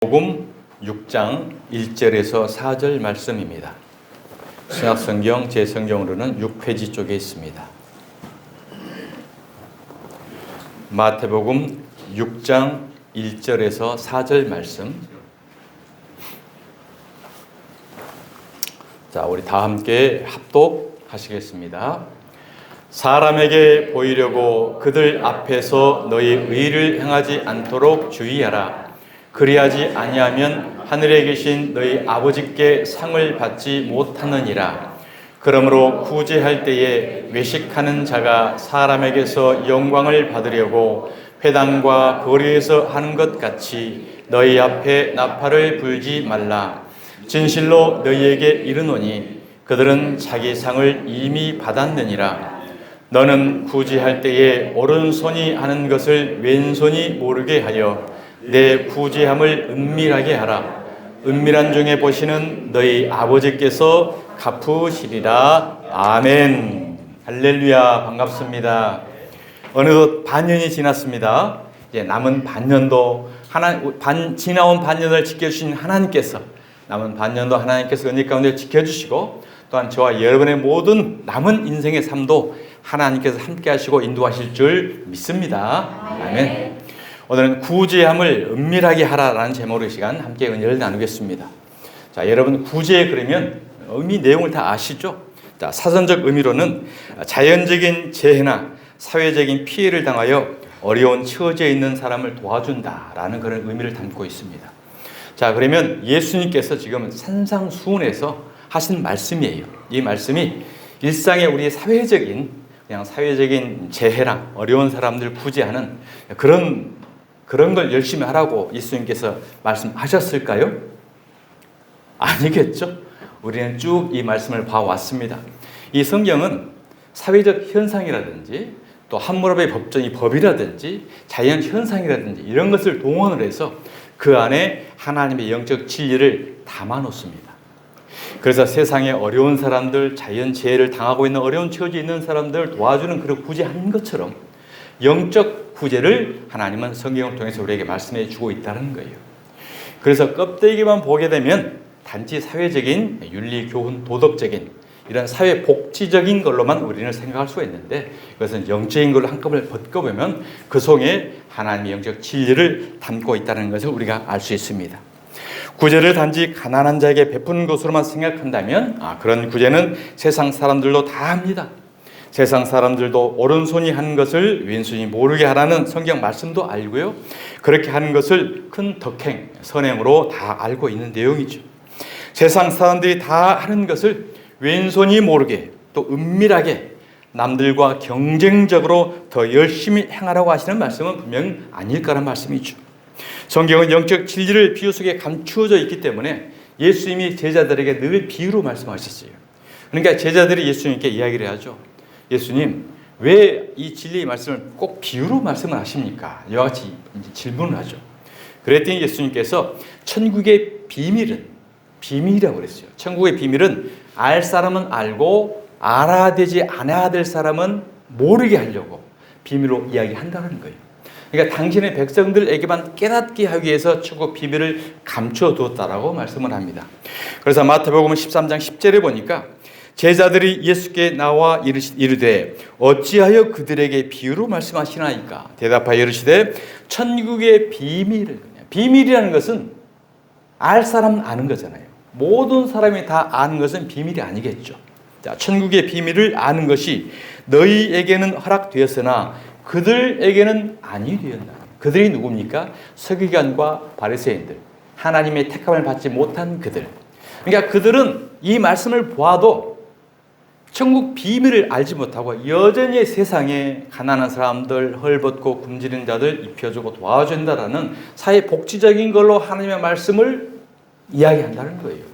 복음 6장 1절에서 4절 말씀입니다. 신약성경 제 성경으로는 6페이지 쪽에 있습니다. 마태복음 6장 1절에서 4절 말씀. 자, 우리 다 함께 합독하시겠습니다. 사람에게 보이려고 그들 앞에서 너희 의를 행하지 않도록 주의하라. 그리하지 아니하면 하늘에 계신 너희 아버지께 상을 받지 못하느니라. 그러므로 구제할 때에 외식하는 자가 사람에게서 영광을 받으려고 회당과 거리에서 하는 것 같이 너희 앞에 나팔을 불지 말라. 진실로 너희에게 이르노니 그들은 자기 상을 이미 받았느니라. 너는 구제할 때에 오른손이 하는 것을 왼손이 모르게 하여 내 구제함을 은밀하게 하라. 은밀한 중에 보시는 너희 아버지께서 갚으시리라. 아멘. 할렐루야. 반갑습니다. 어느덧 반년이 지났습니다. 이제 남은 반년도 지나온 반년을 지켜주신 하나님께서 남은 반년도 하나님께서 은혜 가운데 지켜주시고 또한 저와 여러분의 모든 남은 인생의 삶도 하나님께서 함께 하시고 인도하실 줄 믿습니다. 아멘. 오늘은 구제함을 은밀하게 하라라는 제목의 시간 함께 은혜를 나누겠습니다. 자, 여러분 구제 그러면 의미 내용을 다 아시죠? 자, 사전적 의미로는 자연적인 재해나 사회적인 피해를 당하여 어려운 처지에 있는 사람을 도와준다라는 그런 의미를 담고 있습니다. 자, 그러면 예수님께서 지금 산상수훈에서 하신 말씀이에요. 이 말씀이 일상의 우리 사회적인 재해랑 어려운 사람들 구제하는 그런 걸 열심히 하라고 예수님께서 말씀하셨을까요? 아니겠죠. 우리는 쭉 이 말씀을 봐왔습니다. 이 성경은 사회적 현상이라든지 또 하무라비의 법이라든지 자연 현상이라든지 이런 것을 동원을 해서 그 안에 하나님의 영적 진리를 담아놓습니다. 그래서 세상에 어려운 사람들, 자연 재해를 당하고 있는 어려운 처지에 있는 사람들을 도와주는 그런 구제하는 것처럼 영적 구제를 하나님은 성경을 통해서 우리에게 말씀해 주고 있다는 거예요. 그래서 껍데기만 보게 되면 단지 사회적인 윤리, 교훈, 도덕적인 이런 사회 복지적인 걸로만 우리는 생각할 수가 있는데 그것은 영적인 걸로 한꺼번에 벗겨보면 그 속에 하나님의 영적 진리를 담고 있다는 것을 우리가 알 수 있습니다. 구제를 단지 가난한 자에게 베푸는 것으로만 생각한다면 그런 구제는 세상 사람들도 다 합니다. 세상 사람들도 오른손이 하는 것을 왼손이 모르게 하라는 성경 말씀도 알고요. 그렇게 하는 것을 큰 덕행, 선행으로 다 알고 있는 내용이죠. 세상 사람들이 다 하는 것을 왼손이 모르게 또 은밀하게 남들과 경쟁적으로 더 열심히 행하라고 하시는 말씀은 분명 아닐 거란 말씀이죠. 성경은 영적 진리를 비유 속에 감추어져 있기 때문에 예수님이 제자들에게 늘 비유로 말씀하셨어요. 그러니까 제자들이 예수님께 이야기를 하죠. 예수님, 왜 이 진리의 말씀을 꼭 비유로 말씀을 하십니까? 이와 같이 질문을 하죠. 그랬더니 예수님께서 천국의 비밀이라고 그랬어요. 천국의 비밀은 알 사람은 알고 알아야 되지 않아야 될 사람은 모르게 하려고 비밀로 이야기한다는 거예요. 그러니까 당신의 백성들에게만 깨닫게 하기 위해서 천국 비밀을 감춰두었다라고 말씀을 합니다. 그래서 마태복음 13장 10절에 보니까 제자들이 예수께 나와 이르되 어찌하여 그들에게 비유로 말씀하시나이까? 대답하여 이르시되 천국의 비밀이라는 것은 알 사람은 아는 거잖아요. 모든 사람이 다 아는 것은 비밀이 아니겠죠. 자, 천국의 비밀을 아는 것이 너희에게는 허락되었으나 그들에게는 아니 되었나. 그들이 누굽니까? 서기관과 바리새인들, 하나님의 택함을 받지 못한 그들. 그러니까 그들은 이 말씀을 보아도 천국 비밀을 알지 못하고 여전히 세상에 가난한 사람들, 헐벗고 굶주린 자들 입혀주고 도와준다라는 사회 복지적인 걸로 하나님의 말씀을 이야기한다는 거예요.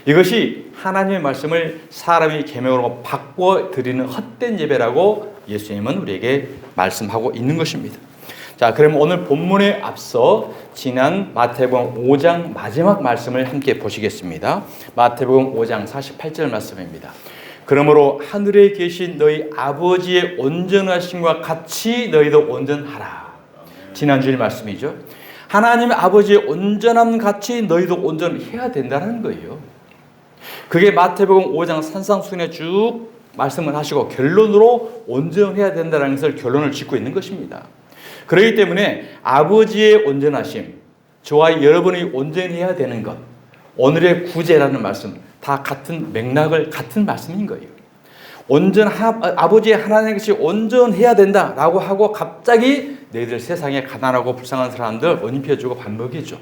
이것이 하나님의 말씀을 사람의 계명으로 바꿔드리는 헛된 예배라고 예수님은 우리에게 말씀하고 있는 것입니다. 자, 그럼 오늘 본문에 앞서 지난 마태복음 5장 마지막 말씀을 함께 보시겠습니다. 마태복음 5장 48절 말씀입니다. 그러므로 하늘에 계신 너희 아버지의 온전하심과 같이 너희도 온전하라. 지난주일 말씀이죠. 하나님 아버지의 온전함 같이 너희도 온전해야 된다는 거예요. 그게 마태복음 5장 산상수훈에 쭉 말씀을 하시고 결론으로 온전해야 된다는 것을 결론을 짓고 있는 것입니다. 그렇기 때문에 아버지의 온전하심, 저와 여러분이 온전해야 되는 것, 오늘의 구제라는 말씀 다 같은 맥락을 같은 말씀인 거예요. 아버지의 하나님 것이 온전해야 된다라고 하고 갑자기 너희들 세상에 가난하고 불쌍한 사람들 언입혀주고 밥 먹여줘.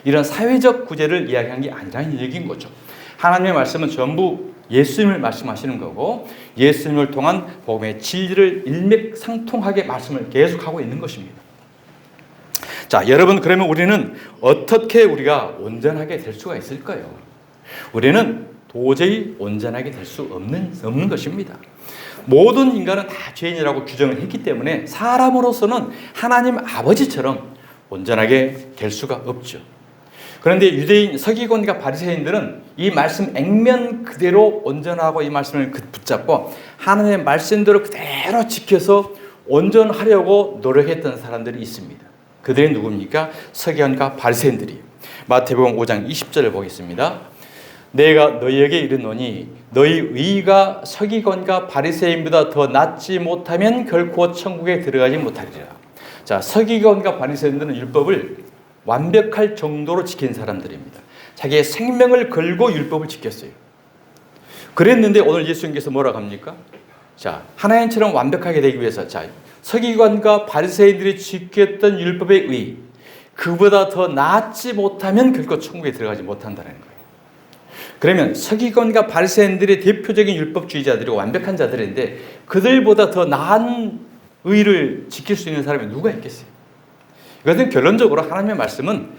이런 사회적 구제를 이야기한 게 아니라는 얘기인 거죠. 하나님의 말씀은 전부 예수님을 말씀하시는 거고 예수님을 통한 복음의 진리를 일맥상통하게 말씀을 계속하고 있는 것입니다. 자, 여러분, 그러면 우리는 어떻게 우리가 온전하게 될 수가 있을까요? 우리는 도저히 온전하게 될 수 없는 것입니다. 모든 인간은 다 죄인이라고 규정을 했기 때문에 사람으로서는 하나님 아버지처럼 온전하게 될 수가 없죠. 그런데 유대인 서기관과 바리새인들은 이 말씀 액면 그대로 온전하고 이 말씀을 붙잡고 하나님의 말씀대로 그대로 지켜서 온전하려고 노력했던 사람들이 있습니다. 그들이 누굽니까? 서기관과 바리새인들이. 마태복음 5장 20절을 보겠습니다. 내가 너희에게 이르노니 너희 의가 서기관과 바리새인보다 더 낫지 못하면 결코 천국에 들어가지 못하리라. 자, 서기관과 바리새인들은 율법을 완벽할 정도로 지킨 사람들입니다. 자기의 생명을 걸고 율법을 지켰어요. 그랬는데 오늘 예수님께서 뭐라고 합니까? 자, 하나님처럼 완벽하게 되기 위해서 자, 서기관과 바리새인들이 지켰던 율법의 의, 그보다 더 낫지 못하면 결코 천국에 들어가지 못한다는 거예요. 그러면 서기관과 바리새인들의 대표적인 율법주의자들이고 완벽한 자들인데 그들보다 더 나은 의를 지킬 수 있는 사람이 누가 있겠어요? 이것은 결론적으로 하나님의 말씀은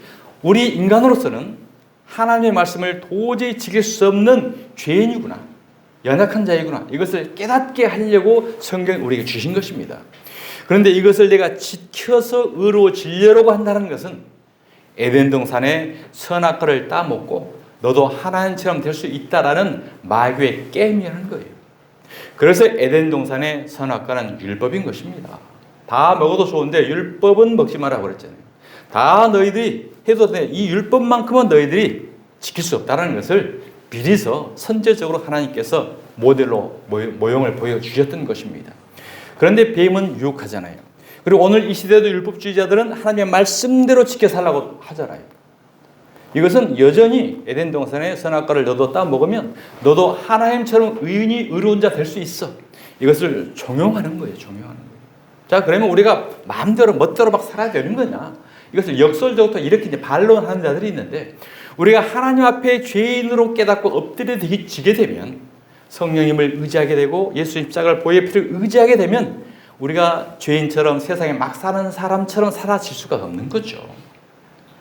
우리 인간으로서는 하나님의 말씀을 도저히 지킬 수 없는 죄인이구나, 연약한 자이구나, 이것을 깨닫게 하려고 성경이 우리에게 주신 것입니다. 그런데 이것을 내가 지켜서 의로워지려고 한다는 것은 에덴 동산의 선악과를 따먹고 너도 하나님처럼 될 수 있다라는 마귀의 게임이라는 거예요. 그래서 에덴 동산의 선악과는 율법인 것입니다. 다 먹어도 좋은데 율법은 먹지 마라 그랬잖아요. 다 너희들이 해도 돼. 이 율법만큼은 너희들이 지킬 수 없다는 것을 미리서 선제적으로 하나님께서 모델로 모형을 보여주셨던 것입니다. 그런데 뱀은 유혹하잖아요. 그리고 오늘 이 시대도 율법주의자들은 하나님의 말씀대로 지켜 살라고 하잖아요. 이것은 여전히 에덴 동산의 선악과를 너도 따먹으면 너도 하나님처럼 의로운 자 될 수 있어. 이것을 종용하는 거예요. 종용하는 거예요. 자, 그러면 우리가 마음대로 멋대로 막 살아야 되는 거냐? 이것을 역설적으로 이렇게 이제 반론하는 자들이 있는데 우리가 하나님 앞에 죄인으로 깨닫고 엎드려지게 되면 성령님을 의지하게 되고 예수 십자가를 보혈 피를 의지하게 되면 우리가 죄인처럼 세상에 막 사는 사람처럼 살아질 수가 없는 거죠.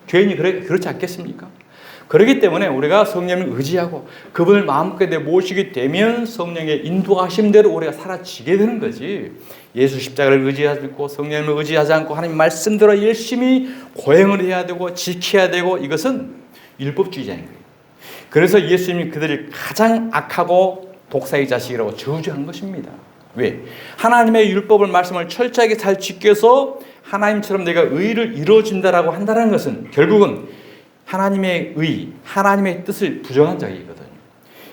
죄인이 그렇지 않겠습니까? 그렇기 때문에 우리가 성령을 의지하고 그분을 마음껏 모시게 되면 성령의 인도하심대로 우리가 살아지게 되는 거지. 예수 십자가를 의지하지 않고 성령을 의지하지 않고 하나님 말씀대로 열심히 고행을 해야 되고 지켜야 되고 이것은 율법주의자인 거예요. 그래서 예수님이 그들을 가장 악하고 독사의 자식이라고 저주한 것입니다. 왜? 하나님의 율법을 말씀을 철저하게 잘 지켜서 하나님처럼 내가 의를 이루어진다라고 한다는 것은 결국은 하나님의 의, 하나님의 뜻을 부정한 자이거든요.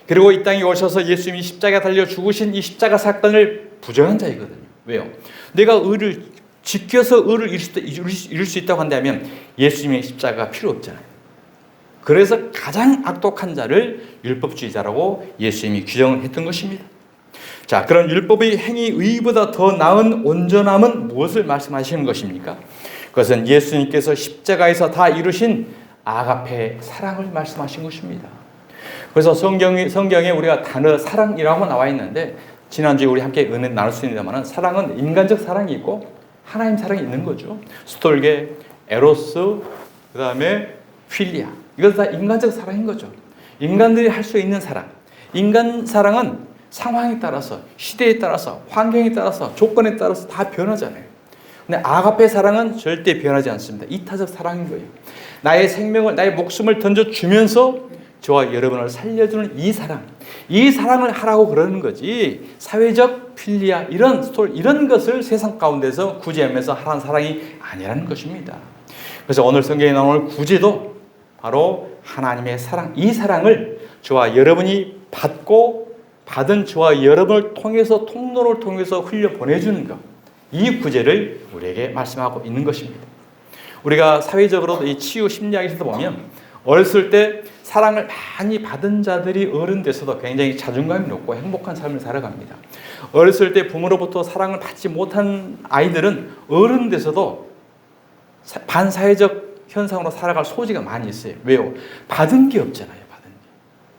그리고 이 땅에 오셔서 예수님이 십자가에 달려 죽으신 이 십자가 사건을 부정한 자이거든요. 왜요? 내가 의를 지켜서 의를 이룰 수 있다고 한다면 예수님의 십자가가 필요 없잖아요. 그래서 가장 악독한 자를 율법주의자라고 예수님이 규정을 했던 것입니다. 자, 그런 율법의 행위 의보다 더 나은 온전함은 무엇을 말씀하시는 것입니까? 그것은 예수님께서 십자가에서 다 이루신 아가페 사랑을 말씀하신 것입니다. 그래서 성경에 우리가 단어 사랑이라고 나와 있는데 지난주에 우리 함께 은혜 나눌 수 있는데만 사랑은 인간적 사랑이 있고 하나님 사랑이 있는 거죠. 스톨게, 에로스, 그 다음에 필리아. 이것은 다 인간적 사랑인 거죠. 인간들이 할 수 있는 사랑. 인간 사랑은 상황에 따라서, 시대에 따라서, 환경에 따라서, 조건에 따라서 다 변하잖아요. 근데 아가페 사랑은 절대 변하지 않습니다. 이타적 사랑인 거예요. 나의 생명을, 나의 목숨을 던져주면서 저와 여러분을 살려주는 이 사랑을 하라고 그러는 거지. 사회적 필리아, 이런 것을 세상 가운데서 구제하면서 하라는 사랑이 아니라는 것입니다. 그래서 오늘 성경에 나오는 구제도 바로 하나님의 사랑, 이 사랑을 저와 여러분이 받고 받은 저와 여러분을 통해서 통로를 통해서 흘려 보내주는 것, 이 구제를 우리에게 말씀하고 있는 것입니다. 우리가 사회적으로도 이 치유 심리학에서도 보면 어렸을 때 사랑을 많이 받은 자들이 어른 돼서도 굉장히 자존감이 높고 행복한 삶을 살아갑니다. 어렸을 때 부모로부터 사랑을 받지 못한 아이들은 어른 돼서도 반사회적 현상으로 살아갈 소지가 많이 있어요. 왜요? 받은 게 없잖아요. 받은 게.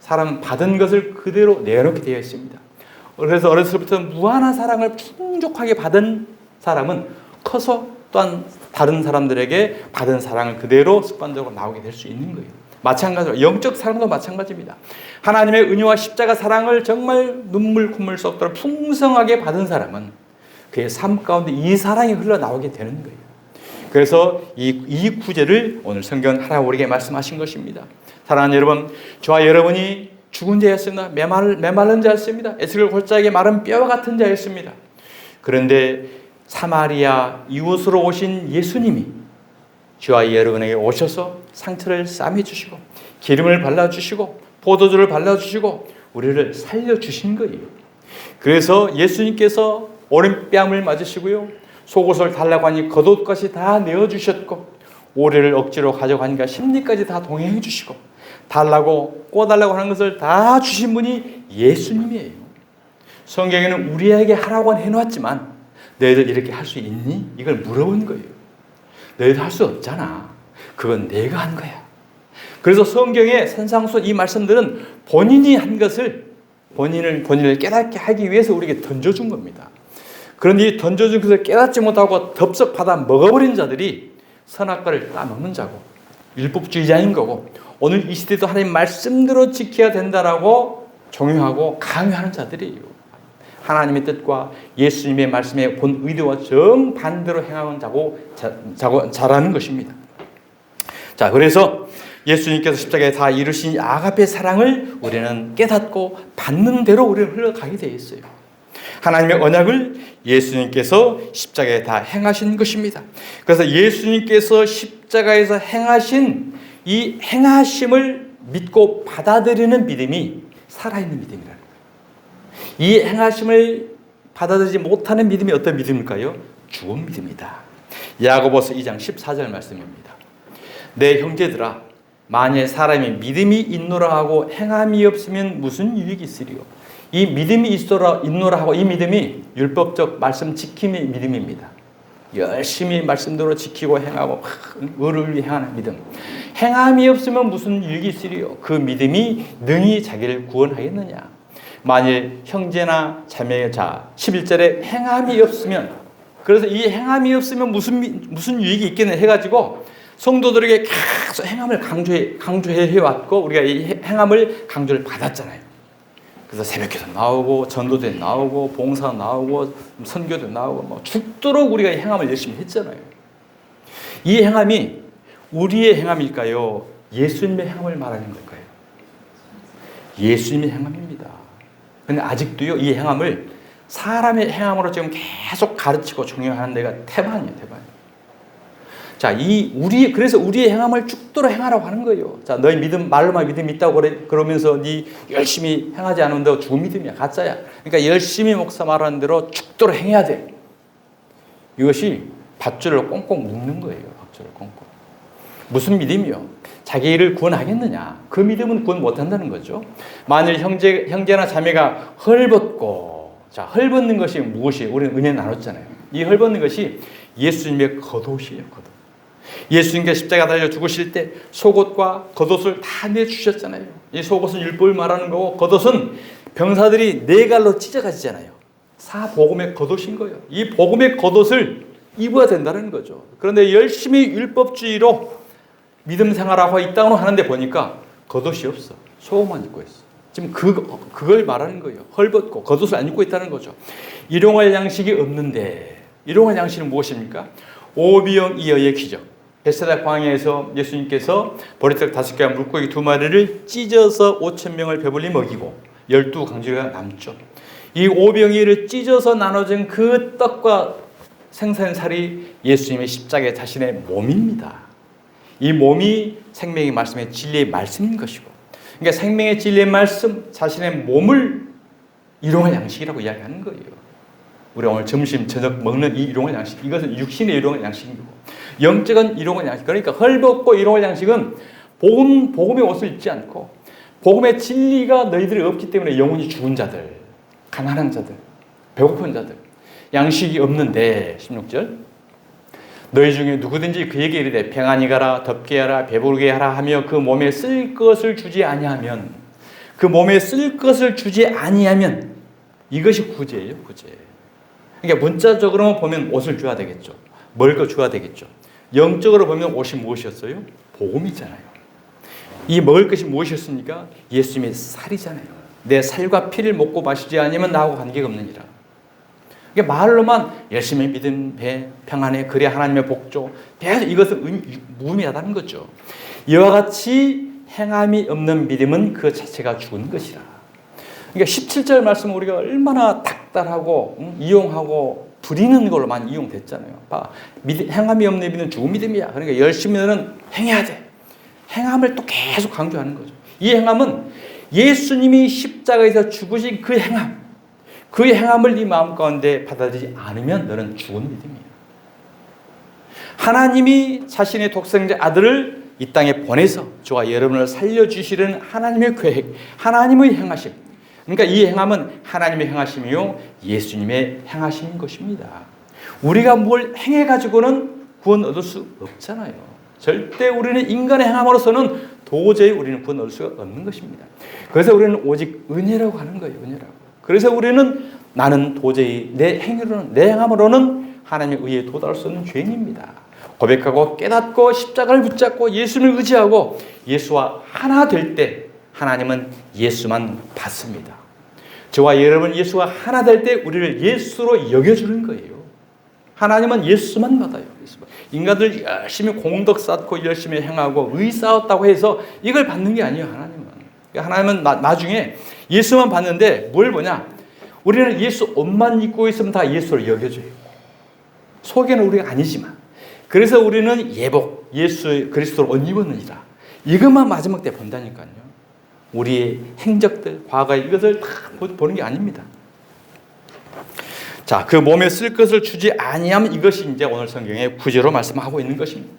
사람은 받은 것을 그대로 내놓게 되어 있습니다. 그래서 어렸을 때부터 무한한 사랑을 풍족하게 받은 사람은 커서 또한 다른 사람들에게 받은 사랑을 그대로 습관적으로 나오게 될 수 있는 거예요. 마찬가지로 영적 사랑도 마찬가지입니다. 하나님의 은혜와 십자가 사랑을 정말 눈물 콧물 쏟도록 풍성하게 받은 사람은 그의 삶 가운데 이 사랑이 흘러나오게 되는 거예요. 그래서 이 구제를 오늘 성경 하나님 우리에게 말씀하신 것입니다. 사랑하는 여러분, 저와 여러분이 죽은 자였습니다. 메마른 자였습니다. 에스겔 골짜기에 마른 뼈와 같은 자였습니다. 그런데 사마리아 이웃으로 오신 예수님이 저와 여러분에게 오셔서 상처를 싸매주시고 기름을 발라주시고 포도주를 발라주시고 우리를 살려주신 거예요. 그래서 예수님께서 오랜 뺨을 맞으시고요, 속옷을 달라고 하니 겉옷까지 다 내어주셨고 오래를 억지로 가져가니까 심리까지 다 동행해 주시고 달라고 꿔달라고 하는 것을 다 주신 분이 예수님이에요. 성경에는 우리에게 하라고 해놓았지만 너희들 이렇게 할 수 있니? 이걸 물어본 거예요. 너희들 할 수 없잖아. 그건 내가 한 거야. 그래서 성경의 산상수훈 이 말씀들은 본인이 한 것을 본인을 깨닫게 하기 위해서 우리에게 던져준 겁니다. 그런데 이 던져준 것을 깨닫지 못하고 덥석 받아 먹어버린 자들이 선악과를 따먹는 자고 율법주의자인 거고, 오늘 이 시대도 하나님 말씀대로 지켜야 된다라고 종용하고 강요하는 자들이에요. 하나님의 뜻과 예수님의 말씀의 본 의도와 정반대로 행하는 자라는 것입니다. 자, 그래서 예수님께서 십자가에 다 이루신 아가페 사랑을 우리는 깨닫고 받는 대로 우리는 흘러가게 되어 있어요. 하나님의 언약을 예수님께서 십자가에 다 행하신 것입니다. 그래서 예수님께서 십자가에서 행하신 이 행하심을 믿고 받아들이는 믿음이 살아있는 믿음이라는 거예요. 이 행하심을 받아들이지 못하는 믿음이 어떤 믿음일까요? 죽은 믿음이다. 야고보서 2장 14절 말씀입니다. 내 형제들아, 만일 사람이 믿음이 있노라 하고 행함이 없으면 무슨 유익이 있으리요? 이 믿음이 있노라 하고 이 믿음이 율법적 말씀 지킴의 믿음입니다. 열심히 말씀대로 지키고 행하고 의를 위해 행하는 믿음. 행함이 없으면 무슨 유익이 있으리요? 그 믿음이 능히 자기를 구원하겠느냐? 만일 형제나 자매자 11절에 행함이 없으면, 그래서 이 행함이 없으면 무슨 유익이 있겠네 해가지고 성도들에게 계속 행함을 강조해 왔고 우리가 이 행함을 강조를 받았잖아요. 그래서 새벽기도 나오고 전도도 나오고 봉사 나오고 선교도 나오고 뭐 죽도록 우리가 이 행함을 열심히 했잖아요. 이 행함이 우리의 행함일까요? 예수님의 행함을 말하는 걸까요? 예수님의 행함입니다. 그런데 아직도요, 이 행함을 사람의 행함으로 지금 계속 가르치고 종용하는 데가 태반이에요, 태반. 자, 그래서 우리의 행함을 죽도록 행하라고 하는 거예요. 자, 너희 말로만 믿음이 있다고 그러면서 네 열심히 행하지 않으면 죽은 믿음이야, 가짜야. 그러니까 열심히 목사 말하는 대로 죽도록 행해야 돼. 이것이 밧줄을 꽁꽁 묶는 거예요, 밧줄을 꽁꽁. 무슨 믿음이요? 자기를 구원하겠느냐? 그 믿음은 구원 못한다는 거죠. 만일 형제나 자매가 헐벗고, 자, 헐벗는 것이 무엇이에요? 우리는 은혜 나눴잖아요. 이 헐벗는 것이 예수님의 겉옷이에요, 겉옷. 예수님께서 십자가 달려 죽으실 때 속옷과 겉옷을 다 내주셨잖아요. 이 속옷은 율법을 말하는 거고 겉옷은 병사들이 네 갈로 찢어가지잖아요. 사복음의 겉옷인 거예요. 이 복음의 겉옷을 입어야 된다는 거죠. 그런데 열심히 율법주의로 믿음 생활하고 이 땅으로 하는데 보니까 겉옷이 없어. 속옷만 입고 있어. 지금 그걸 말하는 거예요. 헐벗고 겉옷을 안 입고 있다는 거죠. 일용할 양식이 없는데, 일용할 양식은 무엇입니까? 오병이어의 기적. 베세다 광야에서 예수님께서 보리떡 5개와 물고기 2마리를 찢어서 5,000명을 배불리 먹이고 12강주리가 남죠. 이 오병이어를 찢어서 나눠진 그 떡과 생선살이 예수님의 십자가의 자신의 몸입니다. 이 몸이 생명의 말씀의 진리의 말씀인 것이고, 그러니까 생명의 진리의 말씀, 자신의 몸을 일용할 양식이라고 이야기하는 거예요. 우리 오늘 점심, 저녁 먹는 이 일용할 양식, 이것은 육신의 일용할 양식이고, 영적인 일용할 양식, 그러니까 헐벗고 일용할 양식은 복음의 옷을 입지 않고 복음의 진리가 너희들이 없기 때문에 영혼이 죽은 자들, 가난한 자들, 배고픈 자들, 양식이 없는데 16절 너희 중에 누구든지 그에게 이르되 평안히 가라, 덥게 하라, 배부르게 하라 하며 그 몸에 쓸 것을 주지 아니하면, 그 몸에 쓸 것을 주지 아니하면, 이것이 구제예요, 구제. 그러니까 문자적으로 보면 옷을 줘야 되겠죠. 먹을 거 줘야 되겠죠. 영적으로 보면 옷이 무엇이었어요? 복음이잖아요. 이 먹을 것이 무엇이었습니까? 예수님의 살이잖아요. 내 살과 피를 먹고 마시지 않으면 나하고 관계가 없느니라. 그러니까 말로만 열심히 믿음, 배, 평안해, 그래 하나님의 복조, 이것은 무의미하다는 거죠. 이와 같이 행함이 없는 믿음은 그 자체가 죽은 것이라. 그러니까 17절 말씀은 우리가 얼마나 닥달하고 이용하고 부리는 걸로만 이용됐잖아요. 행함이 없는 믿음은 죽은 믿음이야. 그러니까 열심히 너는 행해야 돼. 행함을 또 계속 강조하는 거죠. 이 행함은 예수님이 십자가에서 죽으신 그 행함, 그 행함을 네 마음 가운데 받아들이지 않으면 너는 죽은 믿음이에요. 하나님이 자신의 독생자 아들을 이 땅에 보내서 저와 여러분을 살려주시는 하나님의 계획, 하나님의 행하심. 그러니까 이 행함은 하나님의 행하심이요 예수님의 행하심인 것입니다. 우리가 뭘 행해가지고는 구원 얻을 수 없잖아요. 절대 우리는 인간의 행함으로서는 도저히 우리는 구원 얻을 수가 없는 것입니다. 그래서 우리는 오직 은혜라고 하는 거예요. 은혜라고. 그래서 우리는 나는 도저히 내 행위로는, 내 행함으로는 하나님의 의에 도달할 수 없는 죄인입니다. 고백하고 깨닫고 십자가를 붙잡고 예수를 의지하고 예수와 하나 될 때 하나님은 예수만 받습니다. 저와 여러분 예수와 하나 될 때 우리를 예수로 여겨주는 거예요. 하나님은 예수만 받아요. 예수만. 인간들 열심히 공덕 쌓고 열심히 행하고 의 쌓았다고 해서 이걸 받는 게 아니에요. 하나님은 나중에 예수만 받는데 뭘 보냐? 우리는 예수 옷만 입고 있으면 다 예수로 여겨져요. 속에는 우리가 아니지만. 그래서 우리는 예복, 예수 그리스도를 옷 입었느니라. 이것만 마지막 때 본다니까요. 우리의 행적들, 과거의 이것을 다 보는 게 아닙니다. 자, 그 몸에 쓸 것을 주지 아니하면 이것이 이제 오늘 성경의 구제로 말씀하고 있는 것입니다.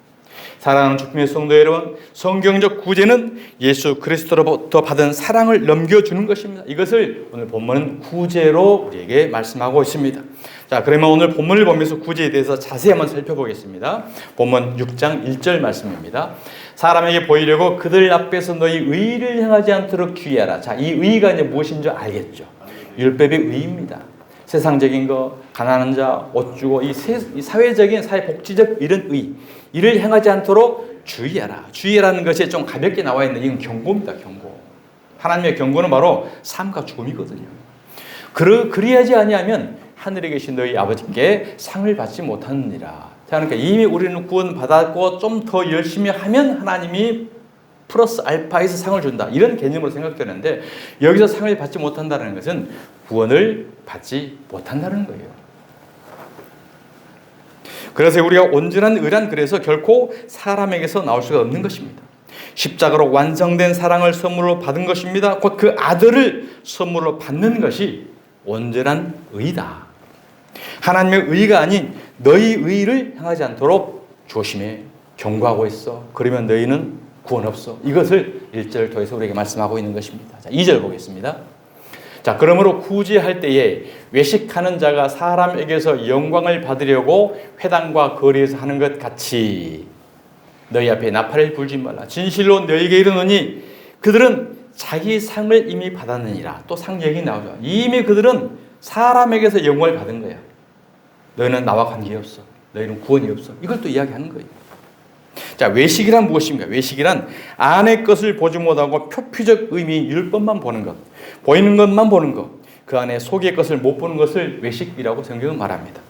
사랑하는 주님의 성도 여러분, 성경적 구제는 예수 그리스도로부터 받은 사랑을 넘겨주는 것입니다. 이것을 오늘 본문은 구제로 우리에게 말씀하고 있습니다. 자, 그러면 오늘 본문을 보면서 구제에 대해서 자세히 한번 살펴보겠습니다. 본문 6장 1절 말씀입니다. 사람에게 보이려고 그들 앞에서 너희 의를 행하지 않도록 주의하라. 자, 이 의가 이제 무엇인 줄 알겠죠? 율법의 의입니다. 세상적인 거, 가난한 자, 옷 주고 이 사회적인 사회복지적 이런 의, 이를 행하지 않도록 주의하라. 주의라는 것이 좀 가볍게 나와 있는 이건 경고입니다. 경고. 하나님의 경고는 바로 삶과 죽음이거든요. 그리하지 아니하면 하늘에 계신 너희 아버지께 상을 받지 못하느니라. 자, 그러니까 이미 우리는 구원 받았고 좀 더 열심히 하면 하나님이 플러스 알파에서 상을 준다. 이런 개념으로 생각되는데 여기서 상을 받지 못한다는 것은 구원을 받지 못한다는 거예요. 그래서 우리가 온전한 의란 그래서 결코 사람에게서 나올 수가 없는 것입니다. 십자가로 완성된 사랑을 선물로 받은 것입니다. 곧 그 아들을 선물로 받는 것이 온전한 의다. 하나님의 의가 아닌 너희 의를 행하지 않도록 조심해 경고하고 있어. 그러면 너희는 구원 없어. 이것을 1절 통해서 우리에게 말씀하고 있는 것입니다. 자, 2절 보겠습니다. 자, 그러므로 구제할 때에 외식하는 자가 사람에게서 영광을 받으려고 회당과 거리에서 하는 것 같이 너희 앞에 나팔을 불지 말라. 진실로 너희에게 이르노니 그들은 자기 상을 이미 받았느니라. 또 상 얘기 나오죠. 이미 그들은 사람에게서 영광을 받은 거야. 너희는 나와 관계없어. 너희는 구원이 없어. 이걸 또 이야기하는 거예요. 자, 외식이란 무엇입니까? 외식이란 안의 것을 보지 못하고 표피적 의미, 율법만 보는 것, 보이는 것만 보는 것, 그 안에 속의 것을 못 보는 것을 외식이라고 성경은 말합니다.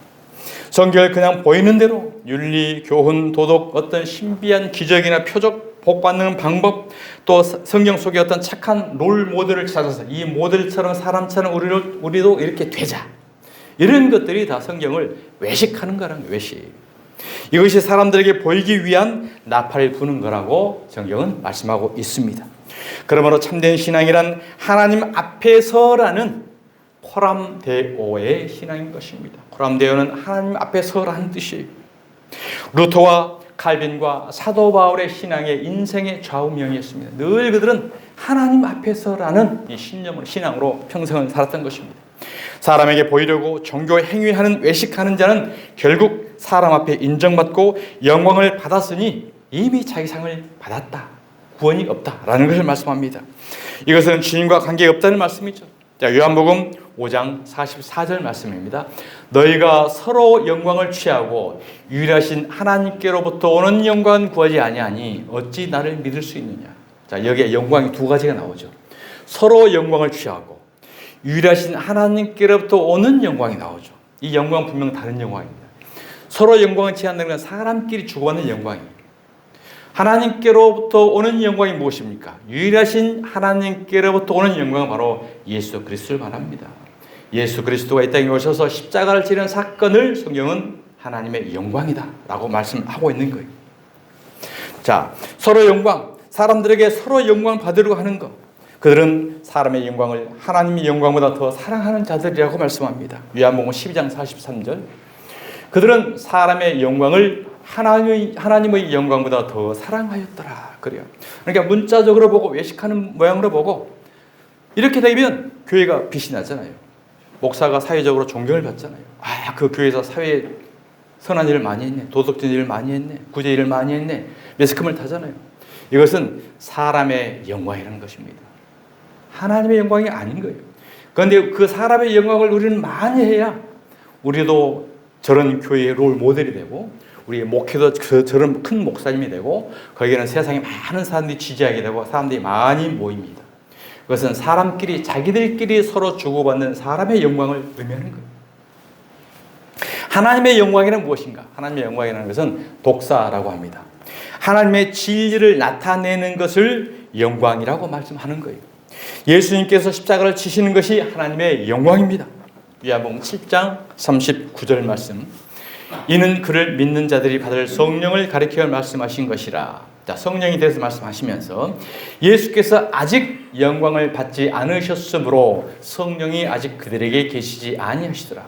성경을 그냥 보이는 대로 윤리, 교훈, 도덕, 어떤 신비한 기적이나 표적, 복받는 방법, 또 성경 속에 어떤 착한 롤 모델을 찾아서 이 모델처럼 사람처럼 우리도 이렇게 되자. 이런 것들이 다 성경을 외식하는 거라는 거예요. 외식. 이것이 사람들에게 보이기 위한 나팔을 부는 거라고 성경은 말씀하고 있습니다. 그러므로 참된 신앙이란 하나님 앞에서라는 코람데오의 신앙인 것입니다. 코람데오는 하나님 앞에 서라는 뜻이에요. 루터와 칼빈과 사도 바울의 신앙의 인생의 좌우명이었습니다. 늘 그들은 하나님 앞에서라는 이 신앙으로 평생을 살았던 것입니다. 사람에게 보이려고 종교의 행위하는 외식하는 자는 결국 사람 앞에 인정받고 영광을 받았으니 이미 자기 상을 받았다. 구원이 없다라는 것을 말씀합니다. 이것은 주님과 관계없다는 말씀이죠. 자, 요한복음 5장 44절 말씀입니다. 너희가 서로 영광을 취하고 유일하신 하나님께로부터 오는 영광은 구하지 아니하니 어찌 나를 믿을 수 있느냐. 자, 여기에 영광이 두 가지가 나오죠. 서로 영광을 취하고 유일하신 하나님께로부터 오는 영광이 나오죠. 이 영광은 분명 다른 영광입니다. 서로 영광을 취한다는 건 사람끼리 주고받는 영광이에요. 하나님께로부터 오는 영광이 무엇입니까? 유일하신 하나님께로부터 오는 영광은 바로 예수 그리스도를 말합니다. 예수 그리스도가 이 땅에 오셔서 십자가를 지는 사건을 성경은 하나님의 영광이다 라고 말씀하고 있는 거예요. 자, 서로 영광, 사람들에게 서로 영광 받으려고 하는 것, 그들은 사람의 영광을 하나님의 영광보다 더 사랑하는 자들이라고 말씀합니다. 요한복음 12장 43절, 그들은 사람의 영광을 하나님의 영광보다 더 사랑하였더라. 그래요. 그러니까 문자적으로 보고 외식하는 모양으로 보고 이렇게 되면 교회가 빛이 나잖아요. 목사가 사회적으로 존경을 받잖아요. 아, 그 교회에서 사회에 선한 일을 많이 했네. 도덕적인 일을 많이 했네. 구제 일을 많이 했네. 매스컴을 타잖아요. 이것은 사람의 영광이라는 것입니다. 하나님의 영광이 아닌 거예요. 그런데 그 사람의 영광을 우리는 많이 해야 우리도 저런 교회의 롤 모델이 되고 우리의 목회도 저런 큰 목사님이 되고 거기에는 세상에 많은 사람들이 지지하게 되고 사람들이 많이 모입니다. 그것은 사람끼리 자기들끼리 서로 주고받는 사람의 영광을 의미하는 거예요. 하나님의 영광이란 무엇인가? 하나님의 영광이라는 것은 독사라고 합니다. 하나님의 진리를 나타내는 것을 영광이라고 말씀하는 거예요. 예수님께서 십자가를 지시는 것이 하나님의 영광입니다. 요한복음 7장 39절 말씀. 이는 그를 믿는 자들이 받을 성령을 가리켜 말씀하신 것이라. 자, 성령에 대해서 말씀하시면서 예수께서 아직 영광을 받지 않으셨으므로 성령이 아직 그들에게 계시지 아니하시더라.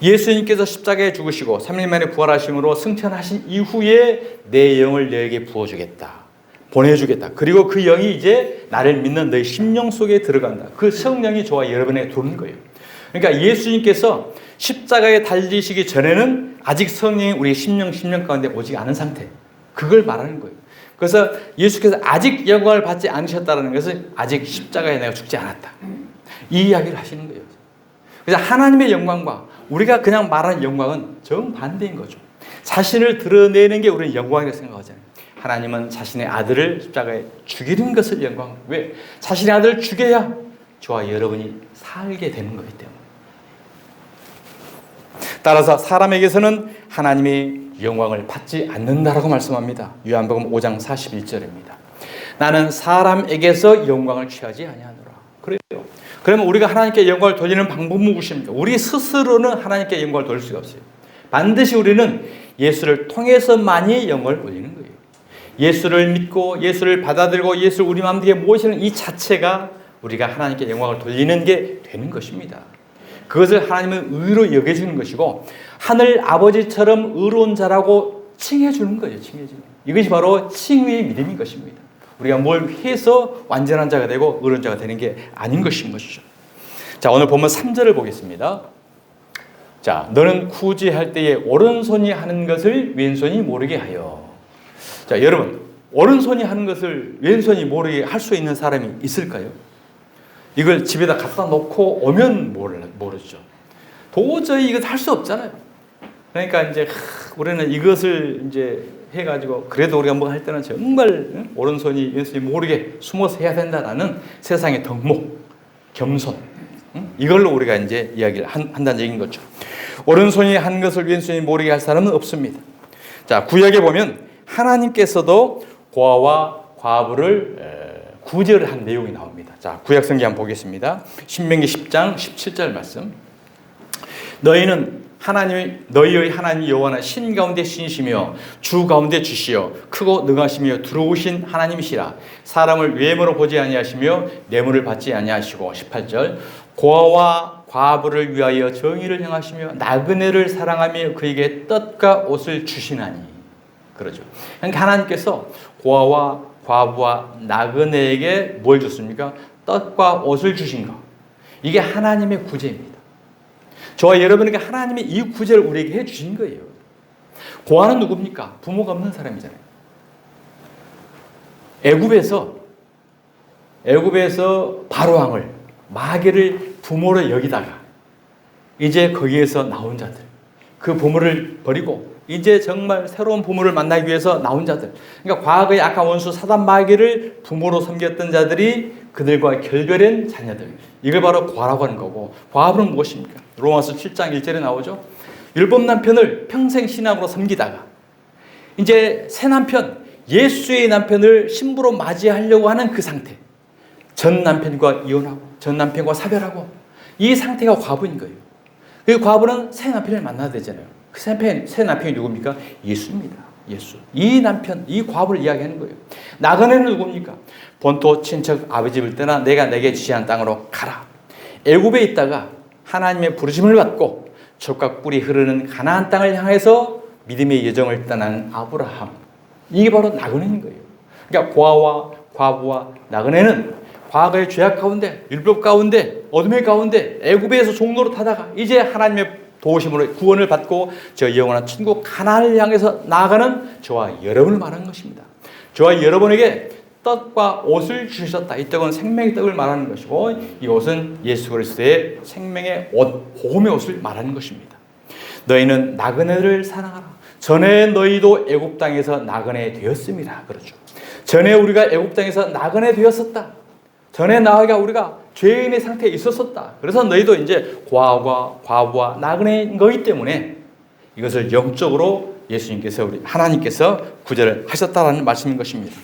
예수님께서 십자가에 죽으시고 3일 만에 부활하심으로 승천하신 이후에 내 영을 너에게 부어주겠다. 보내주겠다. 그리고 그 영이 이제 나를 믿는 너의 심령 속에 들어간다. 그 성령이 저와 여러분에게 들어오는 거예요. 그러니까 예수님께서 십자가에 달리시기 전에는 아직 성령이 우리 심령 가운데 오지 않은 상태. 그걸 말하는 거예요. 그래서 예수께서 아직 영광을 받지 않으셨다는 것은 아직 십자가에 내가 죽지 않았다. 이 이야기를 하시는 거예요. 그래서 하나님의 영광과 우리가 그냥 말하는 영광은 정반대인 거죠. 자신을 드러내는 게 우리는 영광이라고 생각하잖아요. 하나님은 자신의 아들을 십자가에 죽이는 것을 영광. 왜? 자신의 아들을 죽여야 저와 여러분이 살게 되는 거기 때문에. 따라서 사람에게서는 하나님의 영광을 받지 않는다라고 말씀합니다. 요한복음 5장 41절입니다. 나는 사람에게서 영광을 취하지 아니하노라. 그래요. 그러면 우리가 하나님께 영광을 돌리는 방법은 무엇입니까? 우리 스스로는 하나님께 영광을 돌릴 수가 없어요. 반드시 우리는 예수를 통해서만이 영광을 올리는 거예요. 예수를 믿고 예수를 받아들이고 예수를 우리 마음속에 모시는 이 자체가 우리가 하나님께 영광을 돌리는 게 되는 것입니다. 그것을 하나님은 의로 여겨주는 것이고 하늘 아버지처럼 의로운 자라고 칭해주는 거예요. 칭해주는. 이것이 바로 칭의의 믿음인 것입니다. 우리가 뭘 해서 완전한 자가 되고 의로운 자가 되는 게 아닌 것인 것이죠. 자, 오늘 본문 3절을 보겠습니다. 자, 너는 구제할 때에 오른손이 하는 것을 왼손이 모르게 하여. 자, 여러분, 오른손이 하는 것을 왼손이 모르게 할 수 있는 사람이 있을까요? 이걸 집에다 갖다 놓고 오면 모르죠. 도저히 이것 할 수 없잖아요. 그러니까 이제 우리는 이것을 이제 해가지고 그래도 우리가 뭐 할 때는 정말 오른손이 왼손이 모르게 숨어서 해야 된다라는 세상의 덕목, 겸손, 이걸로 우리가 이제 이야기를 한다는 얘기인 거죠. 오른손이 한 것을 왼손이 모르게 할 사람은 없습니다. 자, 구약에 보면 하나님께서도 고아와 과부를 구제를 한 내용이 나옵니다. 자, 구약 성경 한번 보겠습니다. 신명기 10장 17절 말씀. 너희는 하나님이 너희의 하나님 여호와는 신 가운데 신이시며 주 가운데 주시여 크고 능하시며 두려우신 하나님이시라. 사람을 외모로 보지 아니하시며 뇌물을 받지 아니하시고 18절 고아와 과부를 위하여 정의를 행하시며 나그네를 사랑하며 그에게 떡과 옷을 주시나니. 그러죠. 그러니까 하나님께서 고아와 과부와 나그네에게 뭘 줬습니까? 떡과 옷을 주신 것. 이게 하나님의 구제입니다. 저와 여러분에게 하나님이 이 구제를 우리에게 해주신 거예요. 고아는 누굽니까? 부모가 없는 사람이잖아요. 애굽에서 바로왕을 마귀를 부모로 여기다가 이제 거기에서 나온 자들, 그 부모를 버리고 이제 정말 새로운 부모를 만나기 위해서 나온 자들, 그러니까 과거의 악한 원수 사단 마귀를 부모로 섬겼던 자들이 그들과 결별한 자녀들, 이걸 바로 고아라고 하는 거고, 과부는 무엇입니까? 로마서 7장 1절에 나오죠. 율법 남편을 평생 신앙으로 섬기다가 이제 새 남편, 예수의 남편을 신부로 맞이하려고 하는 그 상태, 전 남편과 이혼하고 전 남편과 사별하고 이 상태가 과부인 거예요. 그 과부는 새 남편을 만나야 되잖아요. 그 새 남편이 누굽니까? 예수입니다. 예수. 이 남편, 이 과부를 이야기하는 거예요. 나그네는 누굽니까? 본토 친척 아버지 집을 떠나 내가 내게 지시한 땅으로 가라. 애굽에 있다가 하나님의 부르심을 받고 젖과 꿀이 흐르는 가나안 땅을 향해서 믿음의 여정을 떠나는 아브라함. 이게 바로 나그네인 거예요. 그러니까 고아와 과부와 나그네는 과거의 죄악 가운데, 율법 가운데, 어둠의 가운데 애굽에서 종로로 타다가 이제 하나님의 도우심으로 구원을 받고 저 영원한 천국 가나안을 향해서 나아가는 저와 여러분을 말하는 것입니다. 저와 여러분에게 떡과 옷을 주셨다. 이 떡은 생명의 떡을 말하는 것이고 이 옷은 예수 그리스도의 생명의 옷, 복음의 옷을 말하는 것입니다. 너희는 나그네를 사랑하라. 전에 너희도 애굽 땅에서 나그네 되었습니다. 그렇죠. 전에 우리가 애굽 땅에서 나그네 되었었다. 전에 우리가 죄인의 상태에 있었었다. 그래서 너희도 이제 고아와 과부와 나그네인 거기 때문에 이것을 영적으로 예수님께서 우리 하나님께서 구제를 하셨다라는 말씀인 것입니다.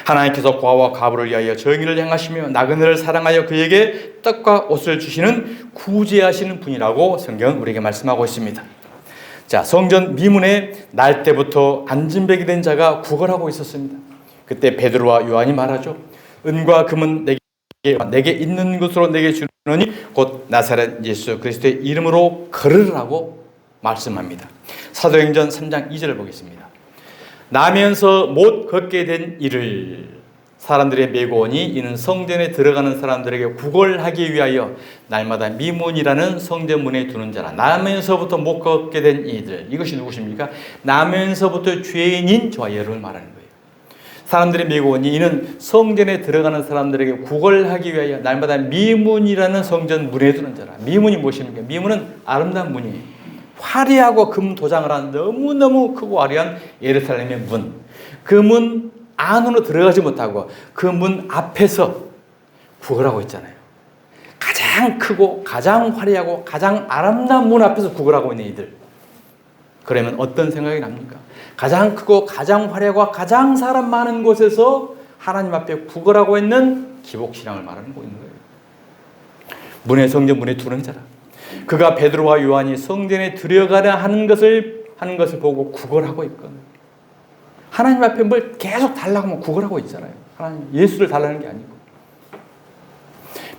하나님께서 고아와 과부를 위하여 정의를 행하시며 나그네를 사랑하여 그에게 떡과 옷을 주시는 구제하시는 분이라고 성경은 우리에게 말씀하고 있습니다. 자, 성전 미문에 날 때부터 안진뱅이 된 자가 구걸하고 있었습니다. 그때 베드로와 요한이 말하죠. 은과 금은 내게 있는 것으로 내게 주노니 곧 나사렛 예수 그리스도의 이름으로 걸으라고 말씀합니다. 사도행전 3장 2절을 보겠습니다. 나면서 못 걷게 된 이를 사람들의 메고 오니 이는 성전에 들어가는 사람들에게 구걸하기 위하여 날마다 미문이라는 성전문에 두는 자라. 나면서부터 못 걷게 된 이들, 이것이 누구십니까? 나면서부터 죄인인 저와 여러분을 말하는 거예요. 사람들이 메고 오니 이는 성전에 들어가는 사람들에게 구걸하기 위하여 날마다 미문이라는 성전 문에 두는 자라. 미문이 무엇입니까? 미문은 아름다운 문이에요. 화려하고 금 도장을 한 너무너무 크고 화려한 예루살렘의 문. 그 문 안으로 들어가지 못하고 그 문 앞에서 구걸하고 있잖아요. 가장 크고 가장 화려하고 가장 아름다운 문 앞에서 구걸하고 있는 이들. 그러면 어떤 생각이 납니까? 가장 크고 가장 화려하고 가장 사람 많은 곳에서 하나님 앞에 구걸하고 있는 기복신앙을 말하는 거예요. 문에 성전 문에 두는 자라. 그가 베드로와 요한이 성전에 들어가려 하는 것을 보고 구걸하고 있거든. 하나님 앞에 뭘 계속 달라고 하면 구걸하고 있잖아요. 하나님 예수를 달라는 게 아니고.